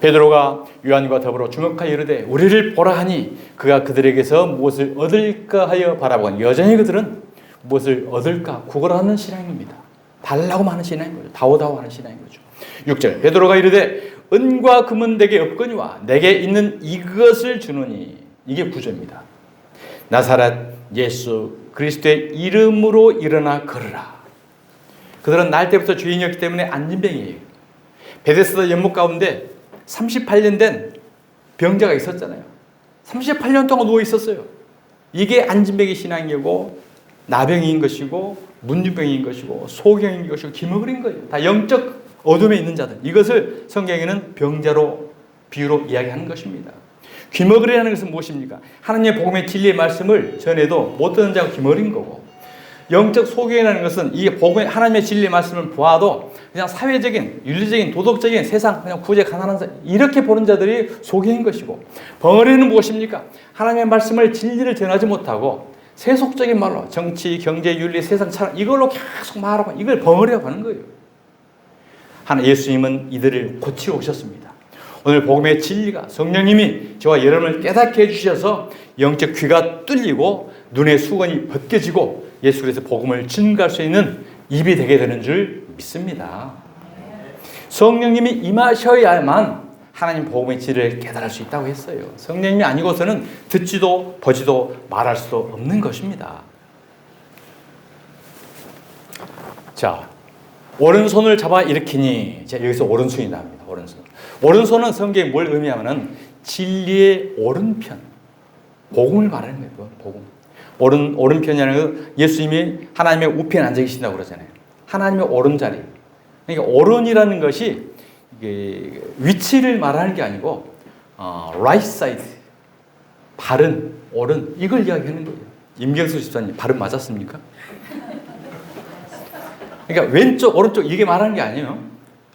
베드로가 요한과 더불어 주목하여 이르되 우리를 보라 하니 그가 그들에게서 무엇을 얻을까 하여 바라보니 여전히 그들은 무엇을 얻을까 구걸하는 신앙입니다. 달라고 하는 신앙인 거죠. 다오다오 하는 신앙인 거죠. 6절 베드로가 이르되 은과 금은 내게 없거니와 내게 있는 이것을 주노니. 이게 구절입니다. 나사렛 예수 그리스도의 이름으로 일어나 걸으라. 그들은 날 때부터 죄인이었기 때문에 안진뱅이에요. 베데스다 연못 가운데 38년 된 병자가 있었잖아요. 38년 동안 누워 있었어요. 이게 안진뱅이 신앙이고 나병인 것이고 문유병인 것이고 소경인 것이고 기머글인 거예요. 다 영적 어둠에 있는 자들. 이것을 성경에는 병자로 비유로 이야기하는 것입니다. 귀머거리라는 것은 무엇입니까? 하나님의 복음의 진리의 말씀을 전해도 못 듣는 자가 귀머거린 거고, 영적 소경이라는 것은 이 복음의 하나님의 진리의 말씀을 보아도 그냥 사회적인, 윤리적인, 도덕적인 세상, 그냥 구제 가난한 사람, 이렇게 보는 자들이 소개인 것이고, 벙어리는 무엇입니까? 하나님의 말씀을 진리를 전하지 못하고 세속적인 말로 정치, 경제, 윤리, 세상 차원 이걸로 계속 말하고 이걸 벙어리라고 하는 거예요. 하나 예수님은 이들을 고치러 오셨습니다. 오늘 복음의 진리가 성령님이 저와 여러분을 깨닫게 해주셔서 영적 귀가 뚫리고 눈의 수건이 벗겨지고 예수 그리스도의 복음을 증거할 수 있는 입이 되게 되는 줄 믿습니다. 성령님이 임하셔야만 하나님 복음의 진리를 깨달을 수 있다고 했어요. 성령님이 아니고서는 듣지도 보지도 말할 수도 없는 것입니다. 자, 오른손을 잡아 일으키니, 자, 여기서 오른손이 나옵니다. 오른손은 성경에 뭘 의미하면은 진리의 오른편, 복음을 말하는 거예요. 복음. 오른편이라는 거 예수님이 하나님의 우편에 앉아 계신다고 그러잖아요. 하나님의 오른자리. 그러니까 오른이라는 것이 이게 위치를 말하는 게 아니고 right side, 바른, 오른 이걸 이야기하는 거예요. 임경수 집사님 발음 맞았습니까? 그러니까 왼쪽, 오른쪽 이게 말하는 게 아니에요.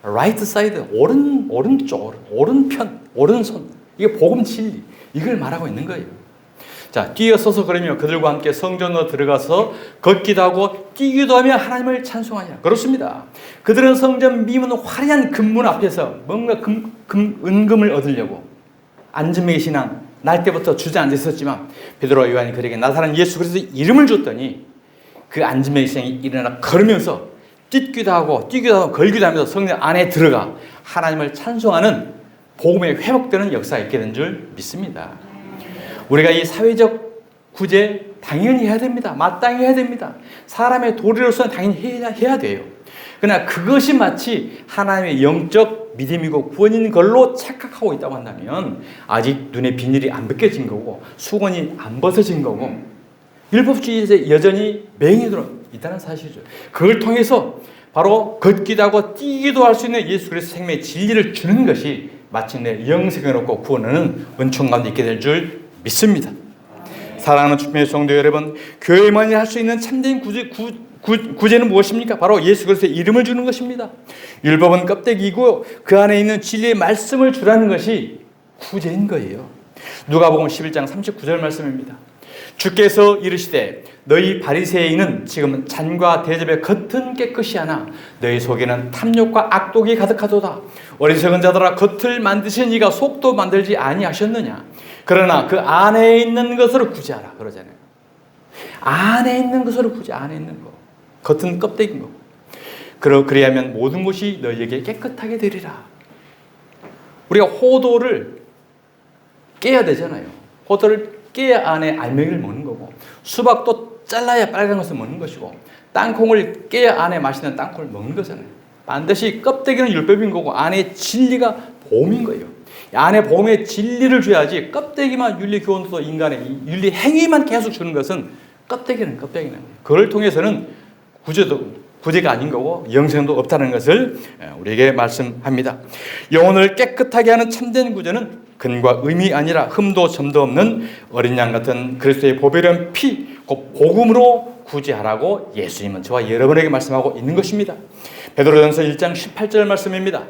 right side, 오른쪽, 오른편, 오른손. 이게 복음 진리. 이걸 말하고 있는 거예요. 자, 뛰어서서 그러면 그들과 함께 성전으로 들어가서 걷기도 하고 뛰기도 하며 하나님을 찬송하니라. 그렇습니다. 그들은 성전 미문 화려한 금문 앞에서 뭔가 은금을 얻으려고 안전명의 신앙 날 때부터 주저앉아 있었지만 베드로와 요한이 그에게 나타난 예수 그리스도의 이름을 줬더니 그 안전명의 신앙이 일어나 걸으면서 뛰기도 하고 걸기도 하면서 성전 안에 들어가 하나님을 찬송하는 복음에 회복되는 역사가 있게 된 줄 믿습니다. 우리가 이 사회적 구제 당연히 해야 됩니다. 마땅히 해야 됩니다. 사람의 도리로서는 당연히 해야 돼요. 그러나 그것이 마치 하나님의 영적 믿음이고 구원인 걸로 착각하고 있다고 한다면 아직 눈에 비닐이 안 벗겨진 거고 수건이 안 벗어진 거고 율법주의에 여전히 맹이 들어 있다는 사실이죠. 그걸 통해서 바로 걷기도 하고 뛰기도 할 수 있는 예수 그리스도 생명의 진리를 주는 것이 마침내 영생을 얻고 구원하는 은총 가운데 있게 될 줄 믿습니다. 사랑하는 주님의 성도 여러분, 교회만이 할 수 있는 참된 구제는 무엇입니까? 바로 예수 그리스도의 이름을 주는 것입니다. 율법은 껍데기이고 그 안에 있는 진리의 말씀을 주라는 것이 구제인 거예요. 누가복음 11장 39절 말씀입니다. 주께서 이르시되 너희 바리새인은 지금 잔과 대접의 겉은 깨끗이 하나 너희 속에는 탐욕과 악독이 가득하도다. 어리석은 자들아 겉을 만드신 이가 속도 만들지 아니하셨느냐. 그러나 그 안에 있는 것으로 구제하라 그러잖아요. 안에 있는 것으로 구제, 안에 있는 거. 겉은 껍데기인 거고. 그리하면 모든 것이 너희에게 깨끗하게 되리라. 우리가 호도를 깨야 되잖아요. 호도를 깨야 안에 알맹이를 먹는 거고, 수박도 잘라야 빨간 것을 먹는 것이고, 땅콩을 깨야 안에 맛있는 땅콩을 먹는 거잖아요. 반드시 껍데기는 율법인 거고 안에 진리가 보험인 거예요. 안에 보험의 진리를 줘야지 껍데기만 윤리 교훈도 인간의 윤리 행위만 계속 주는 것은 껍데기는 껍데기는 그걸 통해서는 구제가 아닌 거고 영생도 없다는 것을 우리에게 말씀합니다. 영혼을 깨끗하게 하는 참된 구제는 근과 의미 아니라 흠도 점도 없는 어린 양 같은 그리스도의 보배로운 피, 곧 복음으로 구제하라고 예수님은 저와 여러분에게 말씀하고 있는 것입니다. 베드로전서 1장 18절 말씀입니다.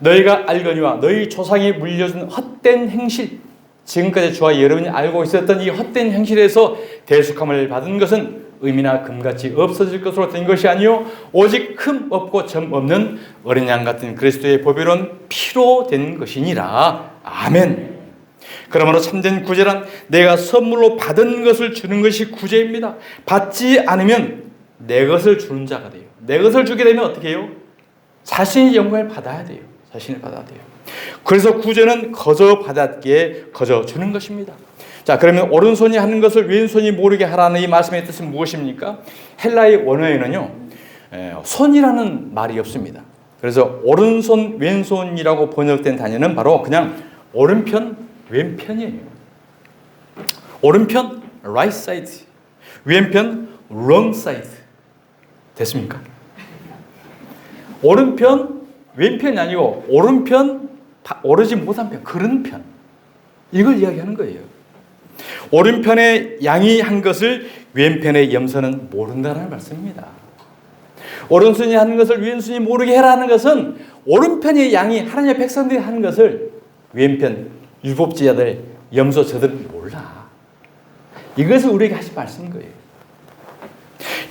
너희가 알거니와 너희 조상이 물려준 헛된 행실, 지금까지 저와 여러분이 알고 있었던 이 헛된 행실에서 대속함을 받은 것은 의미나 금같이 없어질 것으로 된 것이 아니요 오직 흠 없고 점 없는 어린 양 같은 그리스도의 보배로운 피로 된 것이니라. 아멘. 그러므로 참된 구제란 내가 선물로 받은 것을 주는 것이 구제입니다. 받지 않으면 내 것을 주는 자가 돼요. 내 것을 주게 되면 어떻게 해요? 자신이 영광을 받아야 돼요. 자신을 받아야 돼요. 그래서 구제는 거저 받았기에 거저 주는 것입니다. 자, 그러면 오른손이 하는 것을 왼손이 모르게 하라는 이 말씀의 뜻은 무엇입니까? 헬라의 원어에는요, 손이라는 말이 없습니다. 그래서 오른손, 왼손이라고 번역된 단어는 바로 그냥 오른편, 왼편이에요. 오른편, right side. 왼편, wrong side. 됐습니까? 오른편, 왼편이 아니고 오른편, 오르지 못한 편, 그런 편. 이걸 이야기하는 거예요. 오른편에 양이 한 것을 왼편의 염소는 모른다는 말씀입니다. 오른손이 하는 것을 왼손이 모르게 해라는 것은 오른편의 양이 하나님의 백성들이 하는 것을 왼편 율법주의자들, 염소 저들은 몰라. 이것을 우리에게 하신 말씀인 거예요.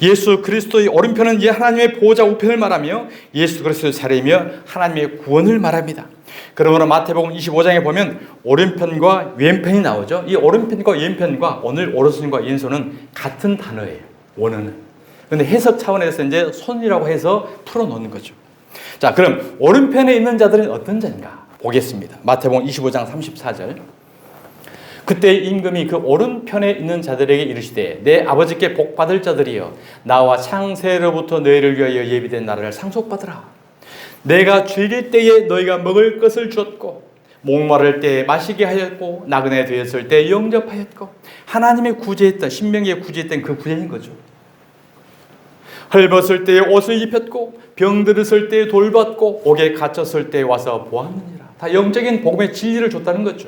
예수 그리스도의 오른편은 하나님의 보호자 우편을 말하며 예수 그리스도의 사례이며 하나님의 구원을 말합니다. 그러므로 마태복음 25장에 보면 오른편과 왼편이 나오죠. 이 오른편과 왼편과 오늘 오른손과 왼손은 같은 단어예요. 원어는. 그런데 해석 차원에서 이제 손이라고 해서 풀어놓는 거죠. 자, 그럼 오른편에 있는 자들은 어떤 자인가 보겠습니다. 마태복음 25장 34절. 그때 임금이 그 오른편에 있는 자들에게 이르시되 내 아버지께 복받을 자들이여 나와 창세로부터 너희를 위하여 예비된 나라를 상속받으라. 내가 즐길 때에 너희가 먹을 것을 주었고 목마를 때에 마시게 하였고 나그네 되었을 때에 영접하였고 하나님의 구제했던 신명기에 구제했던 그 구제인 거죠. 헐벗을 때에 옷을 입혔고 병들었을 때에 돌봤고 옥에 갇혔을 때에 와서 보았느니라. 다 영적인 복음의 진리를 줬다는 거죠.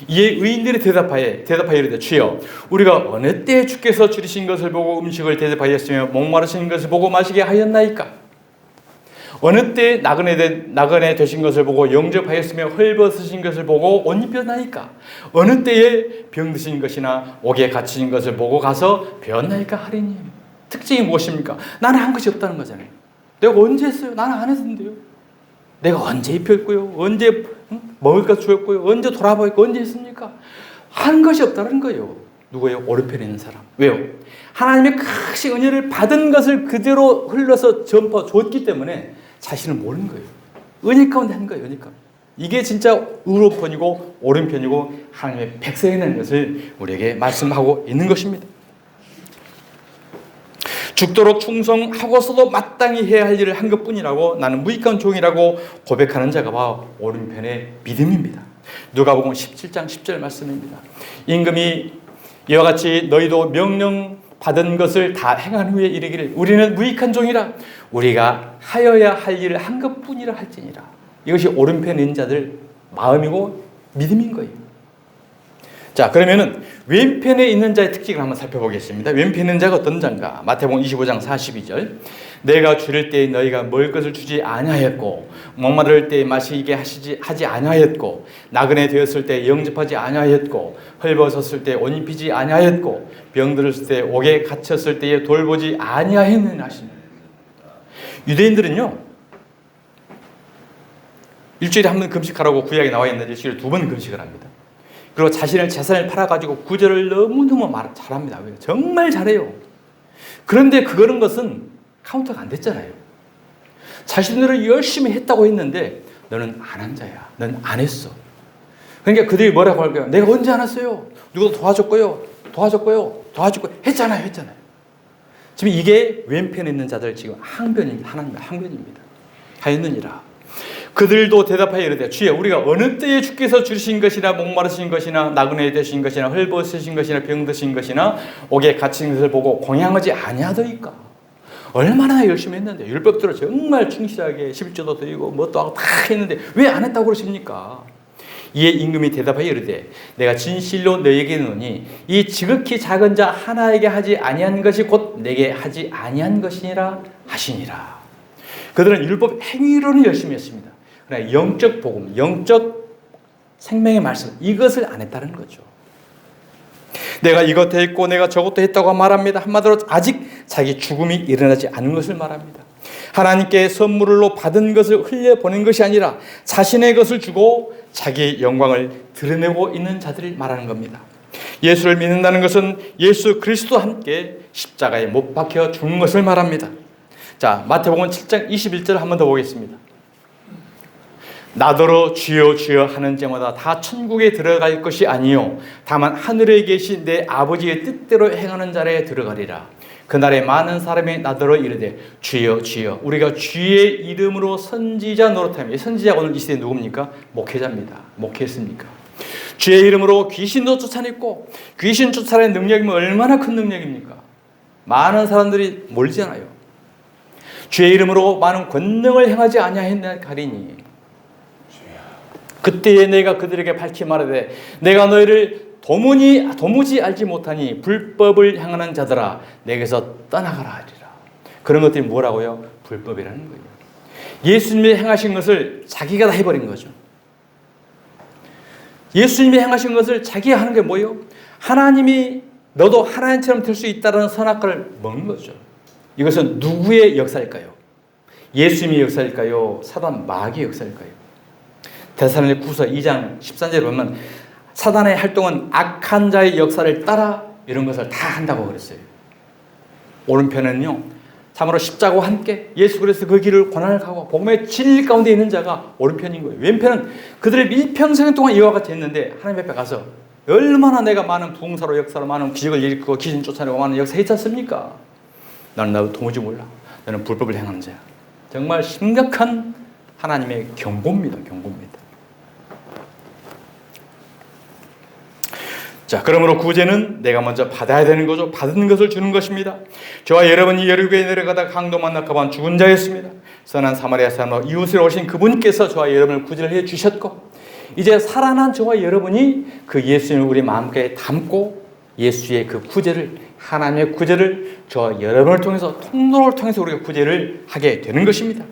이에 의인들이 대답하여 이르되 주여 우리가 어느 때에 주께서 줄이신 것을 보고 음식을 대접하였으며 목마르신 것을 보고 마시게 하였나이까? 어느 때에 나그네 되신 것을 보고 영접하였으며 헐벗으신 것을 보고 옷 입혔나이까? 어느 때에 병드신 것이나 옥에 갇힌 것을 보고 가서 배웠나이까 하리니. 특징이 무엇입니까? 나는 한 것이 없다는 거잖아요. 내가 언제 했어요? 나는 안 했는데요. 내가 언제 입혔고요? 언제 먹을 것 주었고요? 언제 돌아보였고? 언제 했습니까? 한 것이 없다는 거예요. 누구예요? 오른편에 있는 사람. 왜요? 하나님의 크신 은혜를 받은 것을 그대로 흘러서 전파 줬기 때문에 자신을 모르는 거예요. 은혜 가운데 한 거예요. 은혜 가운데. 이게 진짜 우로편이고 오른편이고 하나님의 백성이라는 것을 우리에게 말씀하고 있는 것입니다. 죽도록 충성하고서도 마땅히 해야 할 일을 한 것뿐이라고 나는 무익한 종이라고 고백하는 자가 바로 오른편의 믿음입니다. 누가복음 17장 10절 말씀입니다. 임금이 이와 같이 너희도 명령 받은 것을 다 행한 후에 이르기를 우리는 무익한 종이라 우리가 하여야 할 일을 한 것뿐이라 할지니라. 이것이 오른편에 있는 자들 마음이고 믿음인 거예요. 자, 그러면은 왼편에 있는 자의 특징을 한번 살펴보겠습니다. 왼편에 있는 자가 어떤 자인가? 마태복음 25장 42절. 내가 줄일 때에 너희가 먹을 것을 주지 아니하였고 목마를 때에 마시게 하지 아니하였고 나그네 되었을 때 영접하지 아니하였고 헐벗었을 때 옷 입히지 아니하였고 병들었을 때 옥에 갇혔을 때에 돌보지 아니하였느냐 하시니. 유대인들은요 일주일에 한 번 금식하라고 구약에 나와 있는데 일주일에 2번 금식을 합니다. 그리고 자신의 재산을 팔아가지고 구절을 너무너무 잘합니다. 정말 잘해요. 그런데 그런 것은 카운터가 안 됐잖아요. 자신들은 열심히 했다고 했는데 너는 안 한 자야. 넌 안 했어. 그러니까 그들이 뭐라고 할까요? 내가 언제 안 했어요? 누가 도와줬고요. 했잖아요. 지금 이게 왼편에 있는 자들 지금 항변입니다. 하나님의 항변입니다. 하였느니라. 그들도 대답하여 이르되 주여 우리가 어느 때에 주께서 주신 것이나 목마르신 것이나 나그네 되신 것이나 헐벗으신 것이나 병드신 것이나 옥에 갇힌 것을 보고 공양하지 아니하더이까. 얼마나 열심히 했는데 율법대로 정말 충실하게 11조도 드리고 뭣도 하고 다 했는데 왜 안 했다고 그러십니까? 이에 임금이 대답하여 이르되 내가 진실로 너에게 이르노니 이 지극히 작은 자 하나에게 하지 아니한 것이 곧 내게 하지 아니한 것이니라 하시니라. 그들은 율법 행위로는 열심히 했습니다. 그러나 영적 복음, 영적 생명의 말씀 이것을 안 했다는 거죠. 내가 이것도 했고 내가 저것도 했다고 말합니다. 한마디로 아직 자기 죽음이 일어나지 않은 것을 말합니다. 하나님께 선물로 받은 것을 흘려보낸 것이 아니라 자신의 것을 주고 자기의 영광을 드러내고 있는 자들을 말하는 겁니다. 예수를 믿는다는 것은 예수 그리스도와 함께 십자가에 못 박혀 죽는 것을 말합니다. 자, 마태복음 7장 21절 한 번 더 보겠습니다. 나더러 주여 주여 하는 자마다 다 천국에 들어갈 것이 아니요 다만 하늘에 계신 내 아버지의 뜻대로 행하는 자리에 들어가리라. 그날에 많은 사람이 나더러 이르되 주여 주여 우리가 주의 이름으로 선지자 노릇하며. 선지자가 오늘 이 시대에 누굽니까? 목회자입니다. 목회했습니까? 주의 이름으로 귀신도 쫓아냈고 귀신 쫓아내는 능력이면 얼마나 큰 능력입니까? 많은 사람들이 몰잖아요. 주의 이름으로 많은 권능을 행하지 아니하였나 가리니. 그때에 내가 그들에게 밝히 말하되 내가 너희를 도무지 알지 못하니 불법을 향하는 자들아 내게서 떠나가라 하리라. 그런 것들이 뭐라고요? 불법이라는 거예요. 예수님이 행하신 것을 자기가 다 해버린 거죠. 예수님이 행하신 것을 자기가 하는 게 뭐예요? 하나님이 너도 하나님처럼 될 수 있다는 선악과를 먹는 거죠. 이것은 누구의 역사일까요? 예수님의 역사일까요? 사단 마귀의 역사일까요? 데살로니가후서 2장 13절에 보면 사단의 활동은 악한 자의 역사를 따라 이런 것을 다 한다고 그랬어요. 오른편에는요, 참으로 십자가와 함께 예수 그리스도 그 길을 고난을 가고 복음의 진리 가운데 있는 자가 오른편인 거예요. 왼편은 그들의 일평생 동안 이와 같이 했는데 하나님 앞에 가서 얼마나 내가 많은 부흥사로 역사로 많은 기적을 일으키고 귀신 쫓아내고 많은 역사 했지 않습니까? 나는 나도 도무지 몰라. 나는 불법을 행하는 자야. 정말 심각한 하나님의 경고입니다. 경고입니다. 자, 그러므로 구제는 내가 먼저 받아야 되는 거죠. 받은 것을 주는 것입니다. 저와 여러분이 여리고에 내려가다 강도 만나 가본 죽은 자였습니다. 선한 사마리아 사람으로 이웃으로 오신 그분께서 저와 여러분을 구제를 해 주셨고, 이제 살아난 저와 여러분이 그 예수님을 우리 마음속에 담고 예수의 그 구제를, 하나님의 구제를 저와 여러분을 통해서, 통로를 통해서 우리가 구제를 하게 되는 것입니다.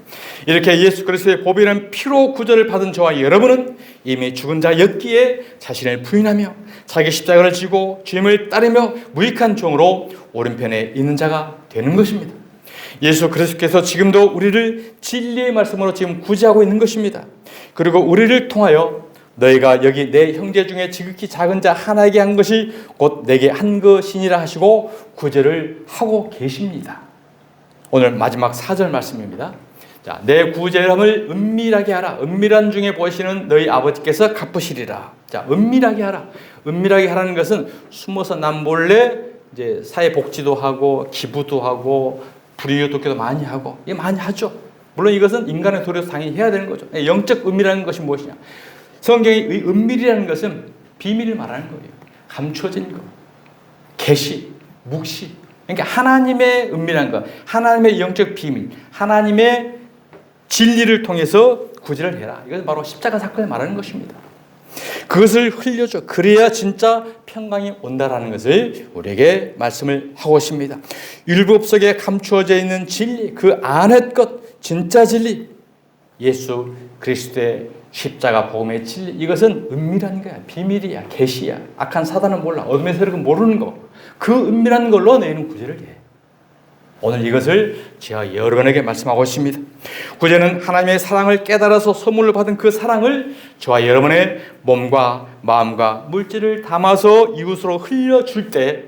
이렇게 예수 그리스도의 보배라는 피로 구제를 받은 저와 여러분은 이미 죽은 자였기에 자신을 부인하며 자기 십자가를 지고 주님을 따르며 무익한 종으로 오른편에 있는 자가 되는 것입니다. 예수 그리스도께서 지금도 우리를 진리의 말씀으로 지금 구제하고 있는 것입니다. 그리고 우리를 통하여 너희가 여기 내 형제 중에 지극히 작은 자 하나에게 한 것이 곧 내게 한 것이니라 하시고 구제를 하고 계십니다. 오늘 마지막 4절 말씀입니다. 자, 내 구제함을 은밀하게 하라. 은밀한 중에 보시는 너희 아버지께서 갚으시리라. 자, 은밀하게 하라. 은밀하게 하라는 것은 숨어서 남몰래 이제 사회복지도 하고 기부도 하고 불의의 돕기도 많이 하고, 이게 많이 하죠. 물론 이것은 인간의 도리에서 당연히 해야 되는 거죠. 영적 은밀이라는 것이 무엇이냐? 성경의 은밀이라는 것은 비밀을 말하는 거예요. 감춰진 것, 계시, 묵시. 그러니까 하나님의 은밀한 것, 하나님의 영적 비밀, 하나님의 진리를 통해서 구제를 해라. 이것은 바로 십자가 사건을 말하는 것입니다. 그것을 흘려줘. 그래야 진짜 평강이 온다라는 것을 우리에게 말씀을 하고 있습니다. 율법 속에 감추어져 있는 진리, 그 안의 것, 진짜 진리, 예수 그리스도의 십자가 복음의 진리, 이것은 은밀한 거야. 비밀이야. 계시야. 악한 사단은 몰라. 어둠의 세력은 모르는 거. 그 은밀한 걸로 너희는 구제를 해. 오늘 이것을 제가 여러분에게 말씀하고 있습니다. 구제는 하나님의 사랑을 깨달아서 선물로 받은 그 사랑을 저와 여러분의 몸과 마음과 물질을 담아서 이웃으로 흘려줄 때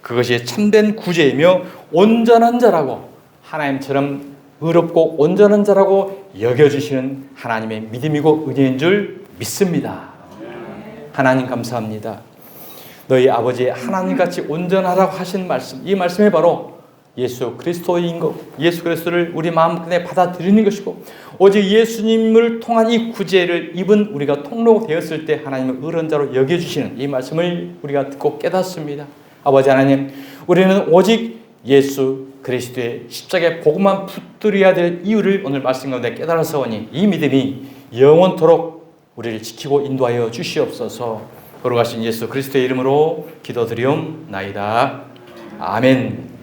그것이 참된 구제이며 온전한 자라고, 하나님처럼 의롭고 온전한 자라고 여겨주시는 하나님의 믿음이고 은혜인 줄 믿습니다. 하나님 감사합니다. 너희 아버지 하나님같이 온전하라고 하신 말씀, 이 말씀이 바로 예수 그리스도인 것, 예수 그리스도를 우리 마음에 받아들이는 것이고, 오직 예수님을 통한 이 구제를 입은 우리가 통로가 되었을 때 하나님의 의로운 자로 여겨주시는 이 말씀을 우리가 듣고 깨닫습니다. 아버지 하나님, 우리는 오직 예수 그리스도의 십자가의 복음만 붙들어야 될 이유를 오늘 말씀 가운데 깨달아서오니 이 믿음이 영원토록 우리를 지키고 인도하여 주시옵소서. 걸어가신 예수 그리스도의 이름으로 기도드리옵나이다. 아멘.